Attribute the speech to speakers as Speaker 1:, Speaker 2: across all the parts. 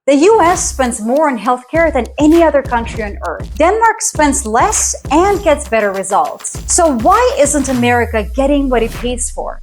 Speaker 1: The US spends more on healthcare than any other country on earth. Denmark spends less and gets better results. So why isn't America getting what it pays for?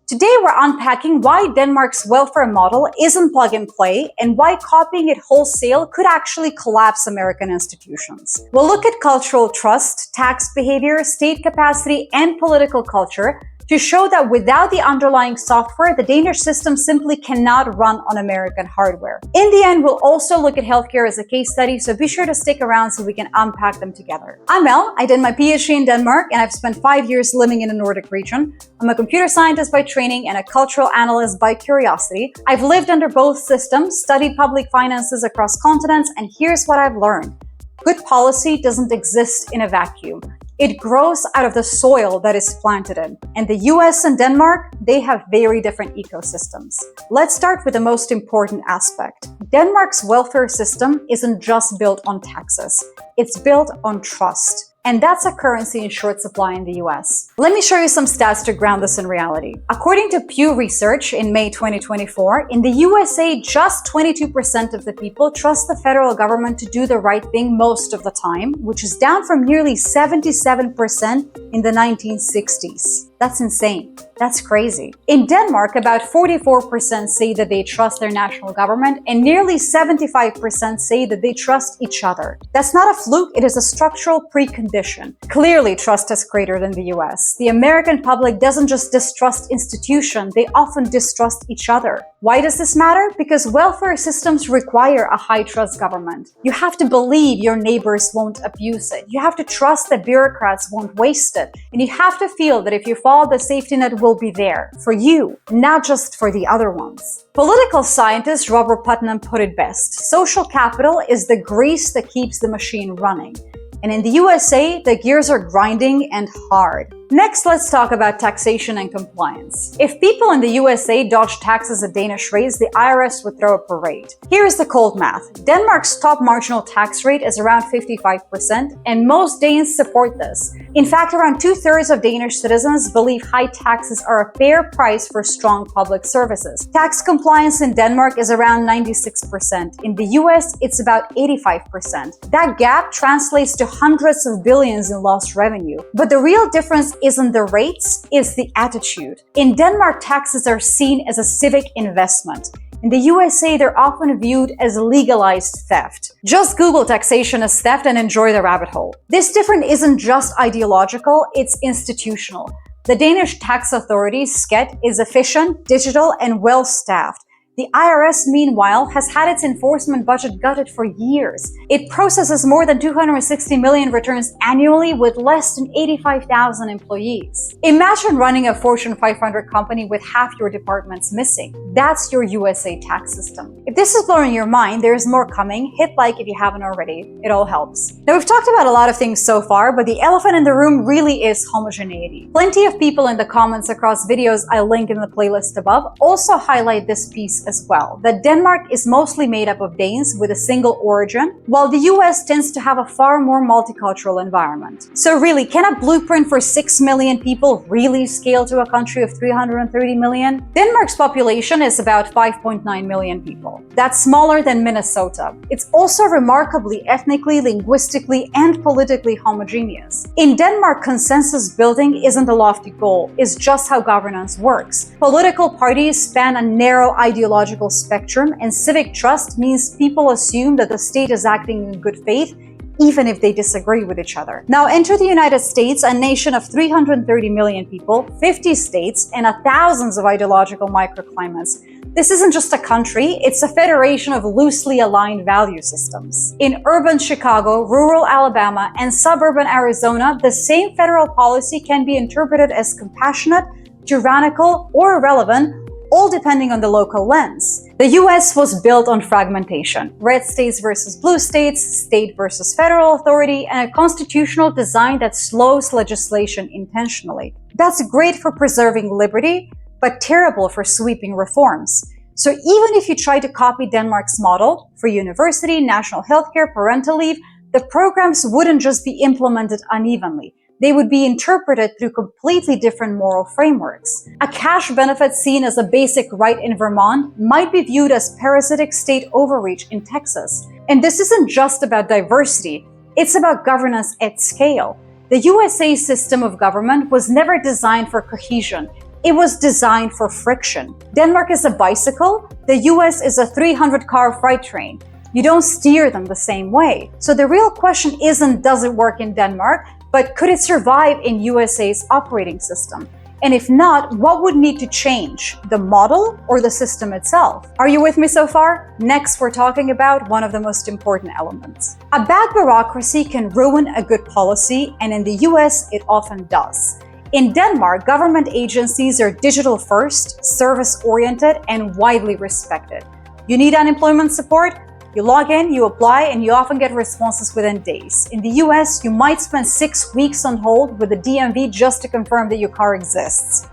Speaker 1: Today we're unpacking why Denmark's welfare model isn't plug and play and why copying it wholesale could actually collapse American institutions. We'll look at cultural trust, tax behavior, state capacity, and political culture to show that without the underlying software, the Danish system simply cannot run on American hardware. In the end, we'll also look at healthcare as a case study, so be sure to stick around so we can unpack them together. I'm Mel. I did my PhD in Denmark, and I've spent 5 years living in the Nordic region. I'm a computer scientist by training and a cultural analyst by curiosity. I've lived under both systems, studied public finances across continents, and here's what I've learned. Good policy doesn't exist in a vacuum. It grows out of the soil that is planted in. And the US and Denmark, they have very different ecosystems. Let's start with the most important aspect. Denmark's welfare system isn't just built on taxes. It's built on trust. And that's a currency in short supply in the US. Let me show you some stats to ground this in reality. According to Pew Research in May 2024, in the USA, just 22% of the people trust the federal government to do the right thing most of the time, which is down from nearly 77% in the 1960s. That's insane. That's crazy. In Denmark, about 44% say that they trust their national government, and nearly 75% say that they trust each other. That's not a fluke, it is a structural precondition. Clearly, trust is greater than the US. The American public doesn't just distrust institutions, they often distrust each other. Why does this matter? Because welfare systems require a high-trust government. You have to believe your neighbors won't abuse it. You have to trust that bureaucrats won't waste it. And you have to feel that if you fall, the safety net will be there for you, not just for the other ones. Political scientist Robert Putnam put it best. Social capital is the grease that keeps the machine running. And in the USA, the gears are grinding and hard. Next, let's talk about taxation and compliance. If people in the USA dodged taxes at Danish rates, the IRS would throw a parade. Here's the cold math. Denmark's top marginal tax rate is around 55%, and most Danes support this. In fact, around 2/3 of Danish citizens believe high taxes are a fair price for strong public services. Tax compliance in Denmark is around 96%. In the US, it's about 85%. That gap translates to hundreds of billions in lost revenue. But the real difference isn't the rates, it's the attitude. In Denmark, taxes are seen as a civic investment. In the USA, they're often viewed as legalized theft. Just Google taxation as theft and enjoy the rabbit hole. This difference isn't just ideological, it's institutional. The Danish tax authority, Skat, is efficient, digital, and well-staffed. The IRS, meanwhile, has had its enforcement budget gutted for years. It processes more than 260 million returns annually with less than 85,000 employees. Imagine running a Fortune 500 company with half your departments missing. That's your USA tax system. If this is blowing your mind, there's more coming. Hit like if you haven't already. It all helps. Now, we've talked about a lot of things so far, but the elephant in the room really is homogeneity. Plenty of people in the comments across videos I link in the playlist above also highlight this piece as well, that Denmark is mostly made up of Danes with a single origin, while the US tends to have a far more multicultural environment. So really, can a blueprint for 6 million people really scale to a country of 330 million? Denmark's population is about 5.9 million people. That's smaller than Minnesota. It's also remarkably ethnically, linguistically, and politically homogeneous. In Denmark, consensus building isn't a lofty goal, it's just how governance works. Political parties span a narrow ideological spectrum, and civic trust means people assume that the state is acting in good faith, even if they disagree with each other. Now enter the United States, a nation of 330 million people, 50 states, and thousands of ideological microclimates. This isn't just a country, it's a federation of loosely aligned value systems. In urban Chicago, rural Alabama, and suburban Arizona, the same federal policy can be interpreted as compassionate, tyrannical, or irrelevant, all depending on the local lens. The US was built on fragmentation, red states versus blue states, state versus federal authority, and a constitutional design that slows legislation intentionally. That's great for preserving liberty, but terrible for sweeping reforms. So even if you try to copy Denmark's model for university, national healthcare, parental leave, the programs wouldn't just be implemented unevenly. they would be interpreted through completely different moral frameworks. A cash benefit seen as a basic right in Vermont might be viewed as parasitic state overreach in Texas. And this isn't just about diversity, it's about governance at scale. The USA system of government was never designed for cohesion. It was designed for friction. Denmark is a bicycle, the US is a 300-car freight train. You don't steer them the same way. So the real question isn't does it work in Denmark, but could it survive in USA's operating system? And if not, what would need to change, the model or the system itself? Are you with me so far? Next, we're talking about one of the most important elements. A bad bureaucracy can ruin a good policy, and in the US, it often does. In Denmark, government agencies are digital first, service-oriented, and widely respected. You need unemployment support? You log in, you apply, and you often get responses within days. In the US, you might spend 6 weeks on hold with the DMV just to confirm that your car exists.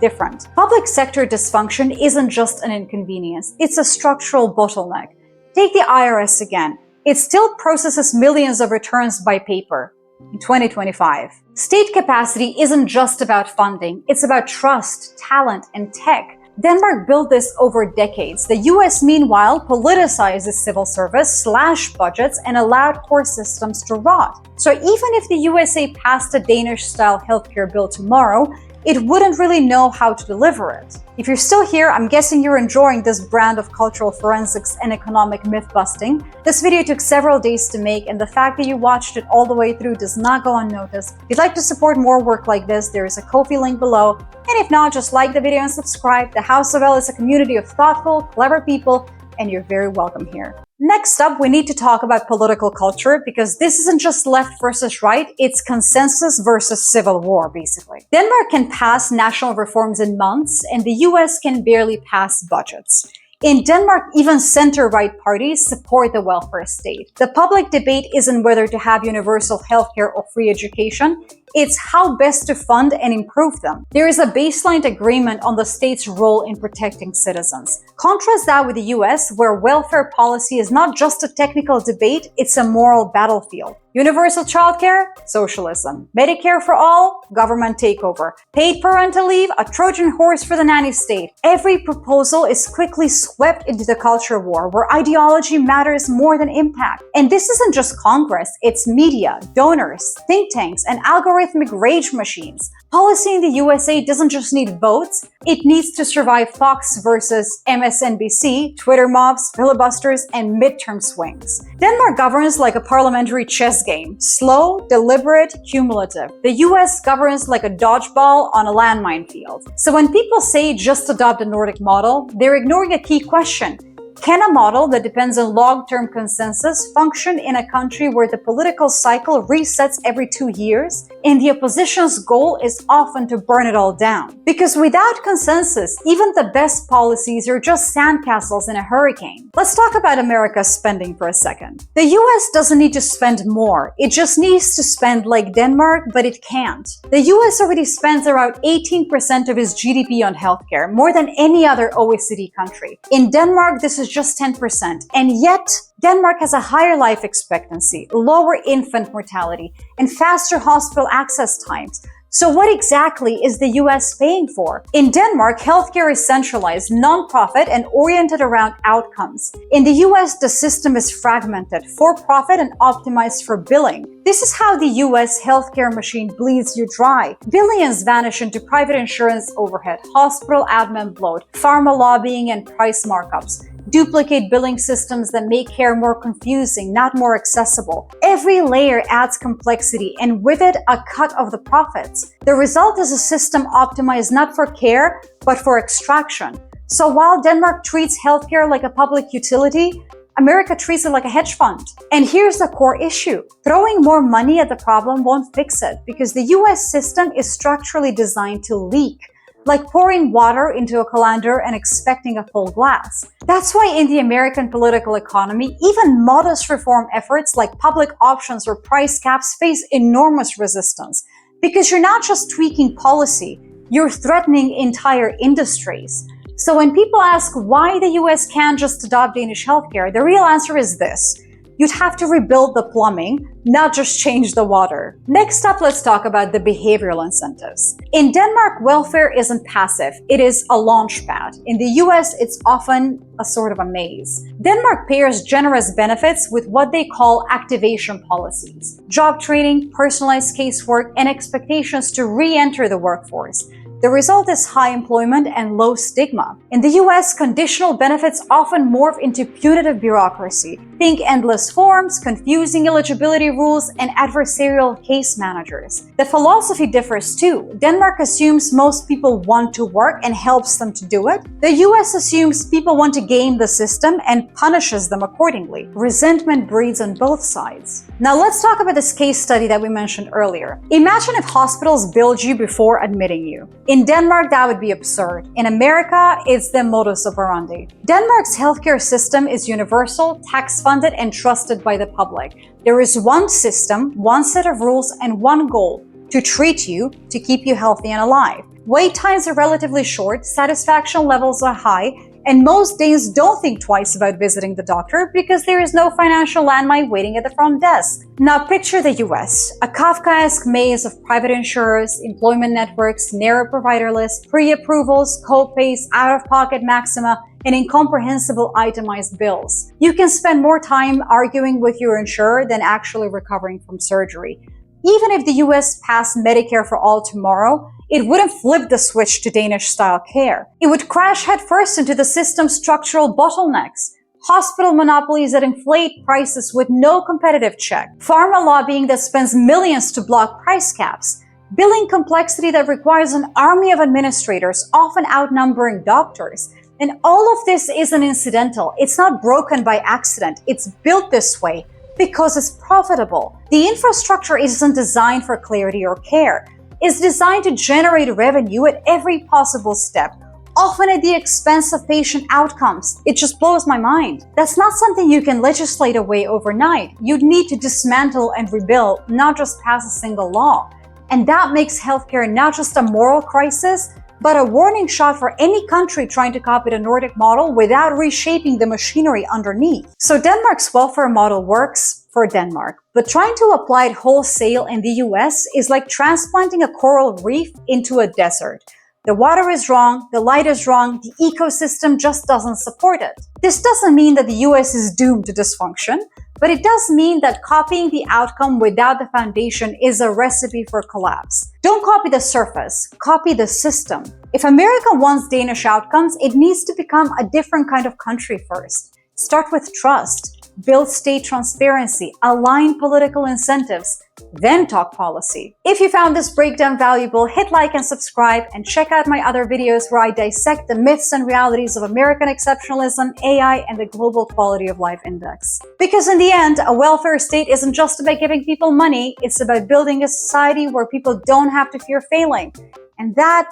Speaker 1: Different. Public sector dysfunction isn't just an inconvenience, it's a structural bottleneck. Take the IRS again. It still processes millions of returns by paper in 2025. State capacity isn't just about funding, it's about trust, talent, and tech. Denmark built this over decades. The US, meanwhile, politicized the civil service, slashed budgets, and allowed core systems to rot. So even if the USA passed a Danish-style healthcare bill tomorrow, it wouldn't really know how to deliver it. If you're still here, I'm guessing you're enjoying this brand of cultural forensics and economic myth-busting. This video took several days to make, and the fact that you watched it all the way through does not go unnoticed. If you'd like to support more work like this, there is a Ko-fi link below. And if not, just like the video and subscribe. The House of L is a community of thoughtful, clever people, and you're very welcome here. Next up, we need to talk about political culture, because this isn't just left versus right, it's consensus versus civil war, basically. Denmark can pass national reforms in months, and the US can barely pass budgets. In Denmark, even center-right parties support the welfare state. The public debate isn't whether to have universal healthcare or free education, it's how best to fund and improve them. There is a baseline agreement on the state's role in protecting citizens. Contrast that with the US, where welfare policy is not just a technical debate, it's a moral battlefield. Universal childcare? Socialism. Medicare for all? Government takeover. Paid parental leave? A Trojan horse for the nanny state. Every proposal is quickly swept into the culture war, where ideology matters more than impact. And this isn't just Congress, it's media, donors, think tanks, and algorithmic rage machines. Policy in the USA doesn't just need votes, it needs to survive Fox versus MSNBC, Twitter mobs, filibusters, and midterm swings. Denmark governs like a parliamentary chess game. Slow, deliberate, cumulative. The US governs like a dodgeball on a landmine field. So when people say just adopt a Nordic model, they're ignoring a key question. Can a model that depends on long-term consensus function in a country where the political cycle resets every 2 years and the opposition's goal is often to burn it all down? Because without consensus, even the best policies are just sandcastles in a hurricane. Let's talk about America's spending for a second. The US doesn't need to spend more. It just needs to spend like Denmark, but it can't. The US already spends around 18% of its GDP on healthcare, more than any other OECD country. In Denmark, this is just 10%. And yet, Denmark has a higher life expectancy, lower infant mortality, and faster hospital access times. So what exactly is the US paying for? In Denmark, healthcare is centralized, non-profit, and oriented around outcomes. In the US, the system is fragmented, for-profit, and optimized for billing. This is how the US healthcare machine bleeds you dry. Billions vanish into private insurance overhead, hospital admin bloat, pharma lobbying, and price markups. Duplicate billing systems that make care more confusing, not more accessible. Every layer adds complexity, and with it, a cut of the profits. The result is a system optimized not for care, but for extraction. So while Denmark treats healthcare like a public utility, America treats it like a hedge fund. And here's the core issue. Throwing more money at the problem won't fix it, because the US system is structurally designed to leak, like pouring water into a colander and expecting a full glass. That's why in the American political economy, even modest reform efforts like public options or price caps face enormous resistance. Because you're not just tweaking policy, you're threatening entire industries. So when people ask why the US can't just adopt Danish healthcare, the real answer is this. You'd have to rebuild the plumbing, not just change the water. Next up, let's talk about the behavioral incentives. In Denmark, welfare isn't passive, it is a launch pad. In the US, it's often a sort of a maze. Denmark pairs generous benefits with what they call activation policies: job training, personalized casework, and expectations to re-enter the workforce. The result is high employment and low stigma. In the US, conditional benefits often morph into punitive bureaucracy. Think endless forms, confusing eligibility rules, and adversarial case managers. The philosophy differs too. Denmark assumes most people want to work and helps them to do it. The US assumes people want to game the system and punishes them accordingly. Resentment breeds on both sides. Now let's talk about this case study that we mentioned earlier. Imagine if hospitals billed you before admitting you. In Denmark, that would be absurd. In America, it's the modus operandi. Denmark's healthcare system is universal, tax-funded, and trusted by the public. There is one system, one set of rules, and one goal: to treat you, to keep you healthy and alive. Wait times are relatively short, satisfaction levels are high, and most Danes don't think twice about visiting the doctor because there is no financial landmine waiting at the front desk. Now picture the US, a Kafkaesque maze of private insurers, employment networks, narrow provider lists, pre-approvals, co-pays, out-of-pocket maxima, and incomprehensible itemized bills. You can spend more time arguing with your insurer than actually recovering from surgery. Even if the US passed Medicare for all tomorrow, it wouldn't flip the switch to Danish-style care. It would crash headfirst into the system's structural bottlenecks. Hospital monopolies that inflate prices with no competitive check. Pharma lobbying that spends millions to block price caps. Billing complexity that requires an army of administrators, often outnumbering doctors. And all of this isn't incidental. It's not broken by accident. It's built this way because it's profitable. The infrastructure isn't designed for clarity or care. It's designed to generate revenue at every possible step, often at the expense of patient outcomes. It just blows my mind. That's not something you can legislate away overnight. You'd need to dismantle and rebuild, not just pass a single law. And that makes healthcare not just a moral crisis, but a warning shot for any country trying to copy the Nordic model without reshaping the machinery underneath. So Denmark's welfare model works for Denmark, but trying to apply it wholesale in the US is like transplanting a coral reef into a desert. The water is wrong, the light is wrong, the ecosystem just doesn't support it. This doesn't mean that the US is doomed to dysfunction, but it does mean that copying the outcome without the foundation is a recipe for collapse. Don't copy the surface, copy the system. If America wants Danish outcomes, it needs to become a different kind of country first. Start with trust, build state transparency, align political incentives, then talk policy. If you found this breakdown valuable, hit like and subscribe, and check out my other videos where I dissect the myths and realities of American exceptionalism, AI, and the Global Quality of Life Index. Because in the end, a welfare state isn't just about giving people money, it's about building a society where people don't have to fear failing. And that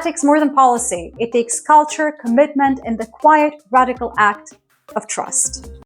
Speaker 1: takes more than policy. It takes culture, commitment, and the quiet, radical act of trust.